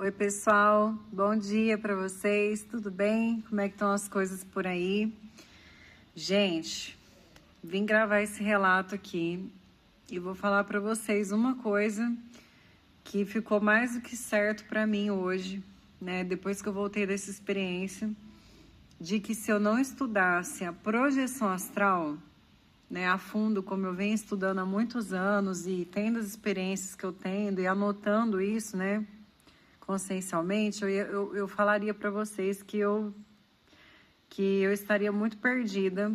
Oi, pessoal. Bom dia para vocês. Tudo bem? Como é que estão as coisas por aí? Gente, vim gravar esse relato aqui e vou falar para vocês uma coisa que ficou mais do que certo para mim hoje, né? Depois que eu voltei dessa experiência, de que se eu não estudasse a projeção astral, né, a fundo, como eu venho estudando há muitos anos e tendo as experiências que eu tenho e anotando isso, né? Consciencialmente, eu falaria para vocês que eu estaria muito perdida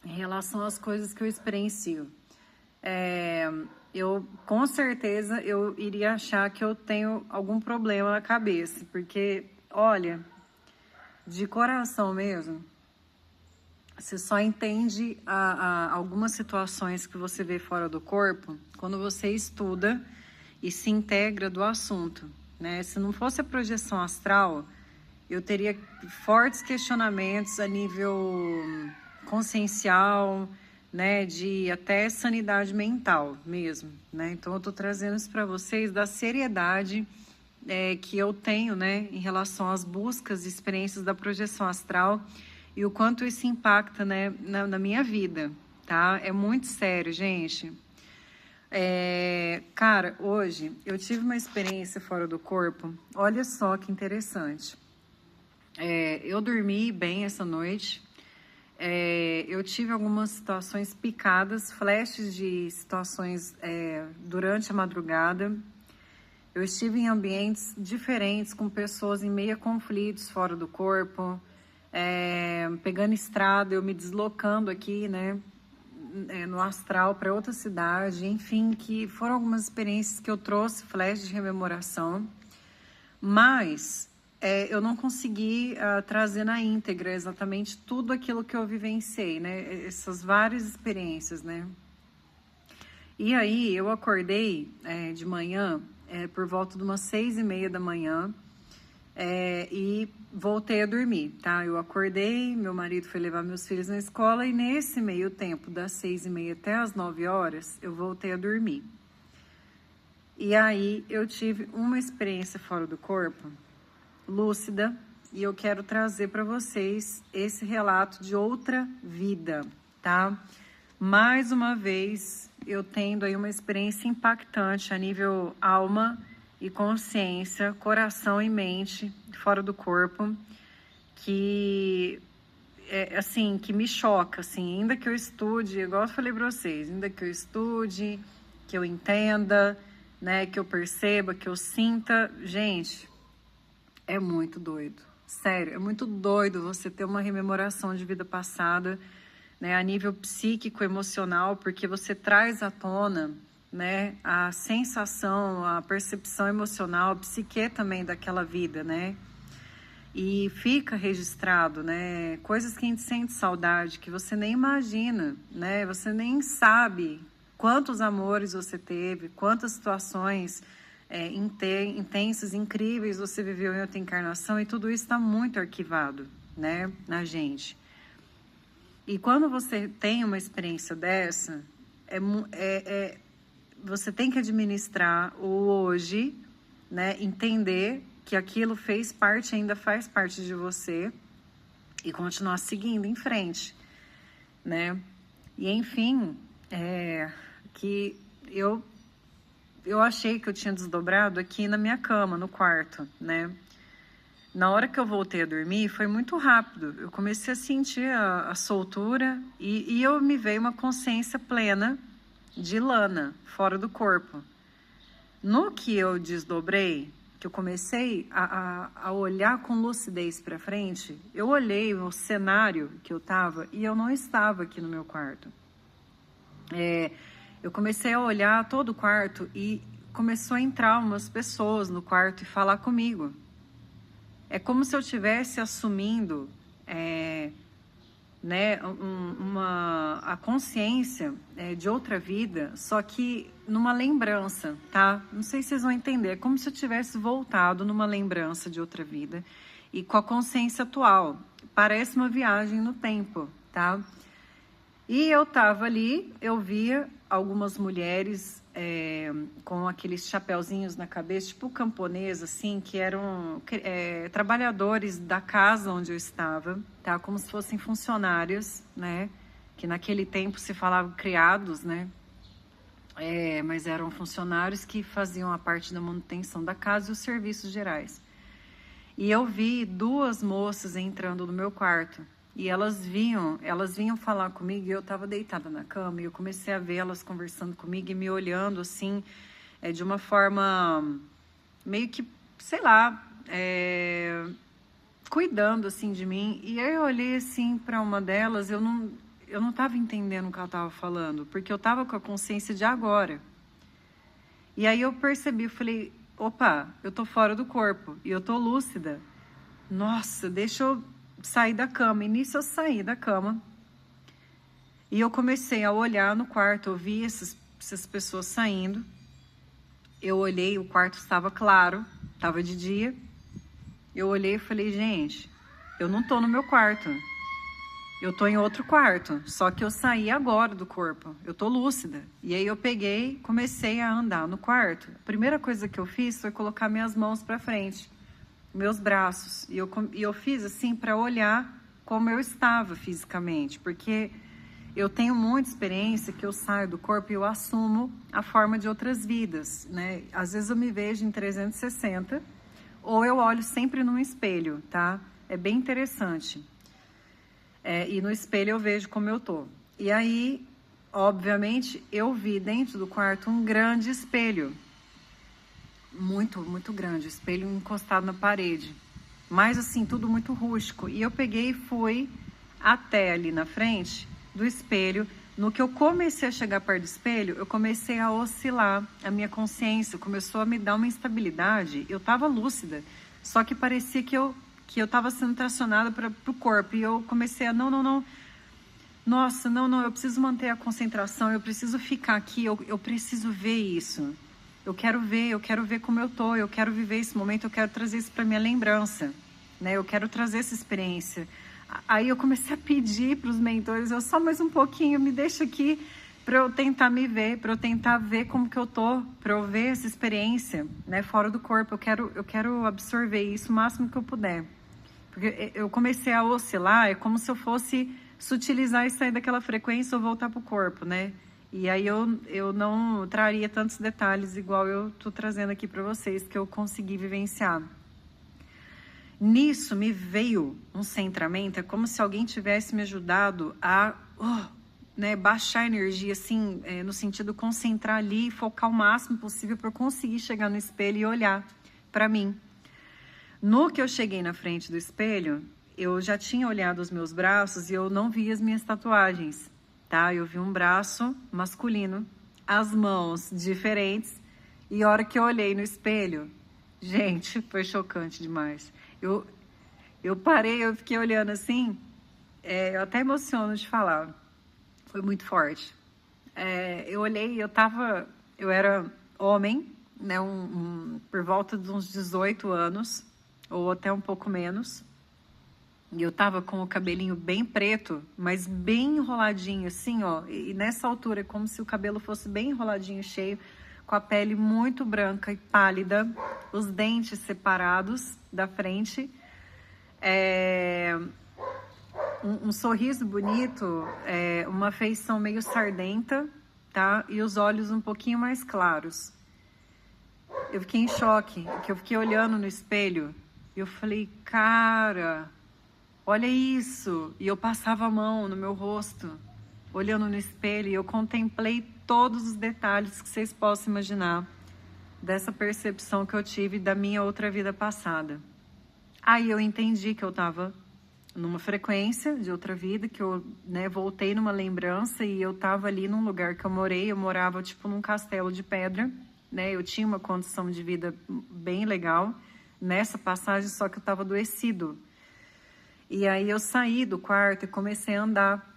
em relação às coisas que eu experiencio. Eu, com certeza, eu iria achar que eu tenho algum problema na cabeça, porque, olha, de coração mesmo, você só entende algumas situações que você vê fora do corpo quando você estuda e se integra do assunto, né? Se não fosse a projeção astral, eu teria fortes questionamentos a nível consciencial, né, de até sanidade mental mesmo, né? Então eu tô trazendo isso para vocês da seriedade que eu tenho, né, em relação às buscas e experiências da projeção astral e o quanto isso impacta, né, na minha vida, tá? É muito sério, gente. Cara, hoje eu tive uma experiência fora do corpo. Olha só que interessante. Eu dormi bem essa noite. Eu tive algumas situações picadas, flashes de situações durante a madrugada. Eu estive em ambientes diferentes, com pessoas em meio a conflitos fora do corpo, pegando estrada, eu me deslocando aqui, né, no astral para outra cidade, enfim, que foram algumas experiências que eu trouxe, flash de rememoração, mas eu não consegui trazer na íntegra exatamente tudo aquilo que eu vivenciei, né, essas várias experiências, né. E aí eu acordei de manhã, por volta de umas 6h30 da manhã, e voltei a dormir, tá? Eu acordei, meu marido foi levar meus filhos na escola e nesse meio tempo, das 6h30 até as 9 horas, eu voltei a dormir. E aí eu tive uma experiência fora do corpo, lúcida, e eu quero trazer para vocês esse relato de outra vida, tá? Mais uma vez, eu tendo aí uma experiência impactante a nível alma e consciência, coração e mente, fora do corpo, que assim, que me choca, assim, ainda que eu estude, igual eu falei para vocês, ainda que eu estude, que eu entenda, né, que eu perceba, que eu sinta, gente, é muito doido. Sério, é muito doido você ter uma rememoração de vida passada, né, a nível psíquico, emocional, porque você traz à tona, né, a sensação, a percepção emocional, a psique também daquela vida, né? E fica registrado, né, coisas que a gente sente saudade, que você nem imagina, né? Você nem sabe quantos amores você teve, quantas situações intensas, incríveis você viveu em outra encarnação, e tudo isso está muito arquivado, né, na gente. E quando você tem uma experiência dessa, você tem que administrar o hoje, né? Entender que aquilo fez parte, ainda faz parte de você e continuar seguindo em frente, né? E enfim, que eu achei que eu tinha desdobrado aqui na minha cama, no quarto, né? Na hora que eu voltei a dormir, foi muito rápido. Eu comecei a sentir a soltura e eu me veio uma consciência plena de Lana, fora do corpo. No que eu desdobrei, que eu comecei a olhar com lucidez para frente, eu olhei o cenário que eu estava e eu não estava aqui no meu quarto. Eu comecei a olhar todo o quarto e começou a entrar umas pessoas no quarto e falar comigo. É como se eu estivesse assumindo né, a consciência de outra vida, só que numa lembrança, tá? Não sei se vocês vão entender. É como se eu tivesse voltado numa lembrança de outra vida e com a consciência atual. Parece uma viagem no tempo, tá? E eu tava ali, eu via algumas mulheres com aqueles chapeuzinhos na cabeça, tipo camponesa, assim, que eram trabalhadores da casa onde eu estava, tá? Como se fossem funcionários, né? Que naquele tempo se falava criados, né? Mas eram funcionários que faziam a parte da manutenção da casa e os serviços gerais. E eu vi duas moças entrando no meu quarto. E elas vinham falar comigo e eu estava deitada na cama e eu comecei a ver elas conversando comigo e me olhando assim, de uma forma meio que, sei lá, cuidando assim de mim. E aí eu olhei assim para uma delas, eu não estava entendendo o que ela estava falando, porque eu estava com a consciência de agora. E aí eu percebi, eu falei, opa, eu tô fora do corpo e eu tô lúcida. Nossa, deixa eu sair da cama. E nisso eu saí da cama e eu comecei a olhar no quarto. Eu vi essas pessoas saindo. Eu olhei, o quarto estava claro, estava de dia. Eu olhei e falei, gente, eu não tô no meu quarto. Eu tô em outro quarto, só que eu saí agora do corpo. Eu tô lúcida. E aí eu peguei, comecei a andar no quarto. A primeira coisa que eu fiz foi colocar minhas mãos para frente, meus braços. E eu fiz assim para olhar como eu estava fisicamente, porque eu tenho muita experiência que eu saio do corpo e eu assumo a forma de outras vidas, né? Às vezes eu me vejo em 360 ou eu olho sempre num espelho, tá? É bem interessante. E no espelho eu vejo como eu tô. E aí, obviamente, eu vi dentro do quarto um grande espelho. Muito, muito grande. O espelho encostado na parede. Mas assim, tudo muito rústico. E eu peguei e fui até ali na frente do espelho. No que eu comecei a chegar perto do espelho, eu comecei a oscilar. A minha consciência começou a me dar uma instabilidade. Eu estava lúcida. Só que parecia que eu estava sendo tracionada para o corpo. E eu comecei a, não. Nossa, não, eu preciso manter a concentração, eu preciso ficar aqui, eu preciso ver isso. Eu quero ver como eu tô, eu quero viver esse momento, eu quero trazer isso para minha lembrança, né? Eu quero trazer essa experiência. Aí eu comecei a pedir para os mentores, eu só mais um pouquinho, me deixa aqui para eu tentar me ver, para eu tentar ver como que eu tô, para eu ver essa experiência, né, fora do corpo. Eu quero absorver isso o máximo que eu puder. Porque eu comecei a oscilar, é como se eu fosse sutilizar e sair daquela frequência ou voltar para o corpo, né? E aí eu não traria tantos detalhes igual eu estou trazendo aqui para vocês, que eu consegui vivenciar. Nisso me veio um centramento, é como se alguém tivesse me ajudado a né, baixar a energia, assim, no sentido concentrar ali e focar o máximo possível para eu conseguir chegar no espelho e olhar para mim. No que eu cheguei na frente do espelho, eu já tinha olhado os meus braços e eu não vi as minhas tatuagens, tá? Eu vi um braço masculino, as mãos diferentes, e a hora que eu olhei no espelho, gente, foi chocante demais. Eu parei, eu fiquei olhando assim, eu até emociono de falar, foi muito forte. Eu olhei, eu era homem, né, por volta de uns 18 anos, ou até um pouco menos. E eu tava com o cabelinho bem preto, mas bem enroladinho, assim, ó. E nessa altura, como se o cabelo fosse bem enroladinho, cheio, com a pele muito branca e pálida, os dentes separados da frente. Um sorriso bonito, uma feição meio sardenta, tá? E os olhos um pouquinho mais claros. Eu fiquei em choque, porque eu fiquei olhando no espelho e eu falei, cara, olha isso. E eu passava a mão no meu rosto, olhando no espelho, e eu contemplei todos os detalhes que vocês possam imaginar dessa percepção que eu tive da minha outra vida passada. Aí eu entendi que eu estava numa frequência de outra vida, que eu, né, voltei numa lembrança e eu estava ali num lugar que eu morava tipo num castelo de pedra, né? Eu tinha uma condição de vida bem legal nessa passagem, só que eu estava adoecido. E aí eu saí do quarto e comecei a andar.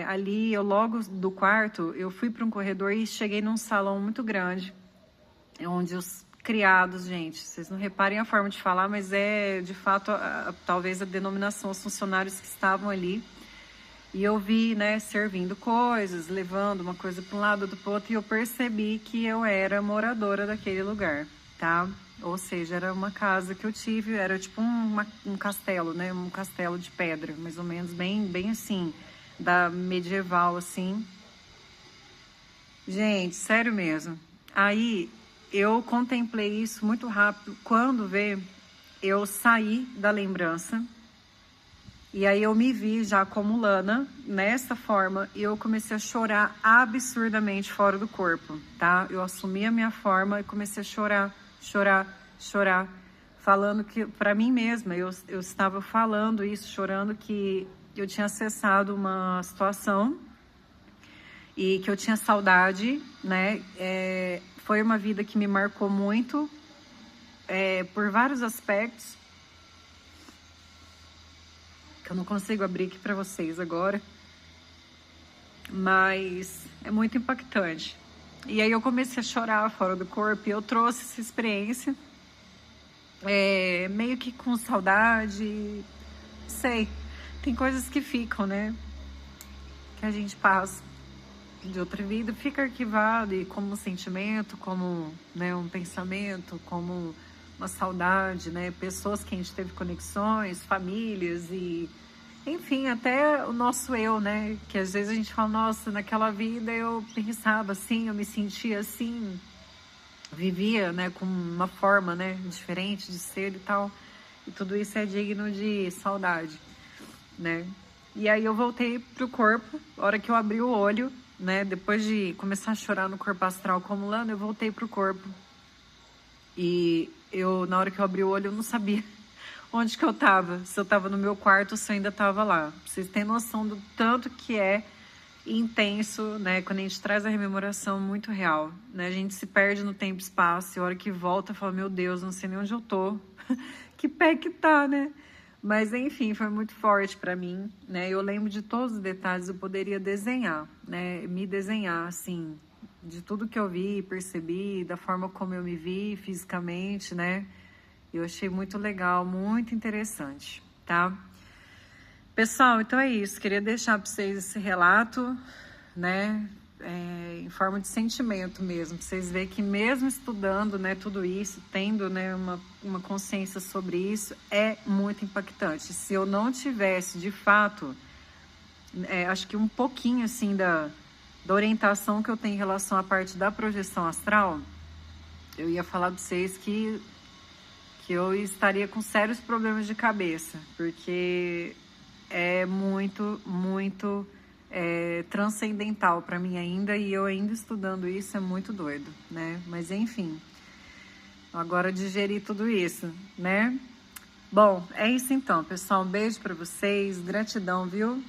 Ali, eu logo do quarto, eu fui para um corredor e cheguei num salão muito grande, onde os criados, gente, vocês não reparem a forma de falar, mas de fato, talvez a denominação, os funcionários que estavam ali, E eu vi, né, servindo coisas, levando uma coisa para um lado, outra para o outro, e eu percebi que eu era moradora daquele lugar, tá? Ou seja, era uma casa que eu tive, era tipo um castelo, né? Um castelo de pedra, mais ou menos, bem assim, da medieval, assim. Gente, sério mesmo. Aí eu contemplei isso muito rápido. Quando vê, eu saí da lembrança. E aí eu me vi já como Lana, nessa forma, e eu comecei a chorar absurdamente fora do corpo, tá? Eu assumi a minha forma e comecei a chorar, falando que, pra mim mesma, eu estava falando isso, chorando que eu tinha acessado uma situação e que eu tinha saudade, né? Foi uma vida que me marcou muito, por vários aspectos, que eu não consigo abrir aqui para vocês agora, mas é muito impactante. E aí eu comecei a chorar fora do corpo e eu trouxe essa experiência, meio que com saudade, sei, tem coisas que ficam, né, que a gente passa de outra vida, fica arquivado e como um sentimento, como, né, um pensamento, como uma saudade, né, pessoas que a gente teve conexões, famílias e, enfim, até o nosso eu, né, que às vezes a gente fala, nossa, naquela vida eu pensava assim, eu me sentia assim, vivia, né, com uma forma, né, diferente de ser e tal, e tudo isso é digno de saudade, né. E aí eu voltei pro corpo, a hora que eu abri o olho, né, depois de começar a chorar no corpo astral como Lana, eu voltei pro corpo. E eu, na hora que eu abri o olho, eu não sabia onde que eu tava, se eu tava no meu quarto ou se eu ainda tava lá. Pra vocês terem noção do tanto que é intenso, né, quando a gente traz a rememoração muito real, né, a gente se perde no tempo e espaço, e a hora que volta, fala, meu Deus, não sei nem onde eu tô, que pé que tá, né? Mas, enfim, foi muito forte para mim, né? Eu lembro de todos os detalhes, eu poderia desenhar, né? Me desenhar, assim, de tudo que eu vi, percebi, da forma como eu me vi fisicamente, né? Eu achei muito legal, muito interessante, tá? Pessoal, então é isso. Queria deixar para vocês esse relato, né? Em forma de sentimento mesmo, para vocês verem que mesmo estudando, né, tudo isso, tendo, né, uma consciência sobre isso, é muito impactante. Se eu não tivesse, de fato, acho que um pouquinho, assim, da orientação que eu tenho em relação à parte da projeção astral, eu ia falar para vocês que eu estaria com sérios problemas de cabeça, porque é muito transcendental para mim ainda, e eu ainda estudando isso é muito doido, né? Mas enfim, agora digerir tudo isso, né? Bom, é isso então, pessoal. Um beijo para vocês, gratidão, viu?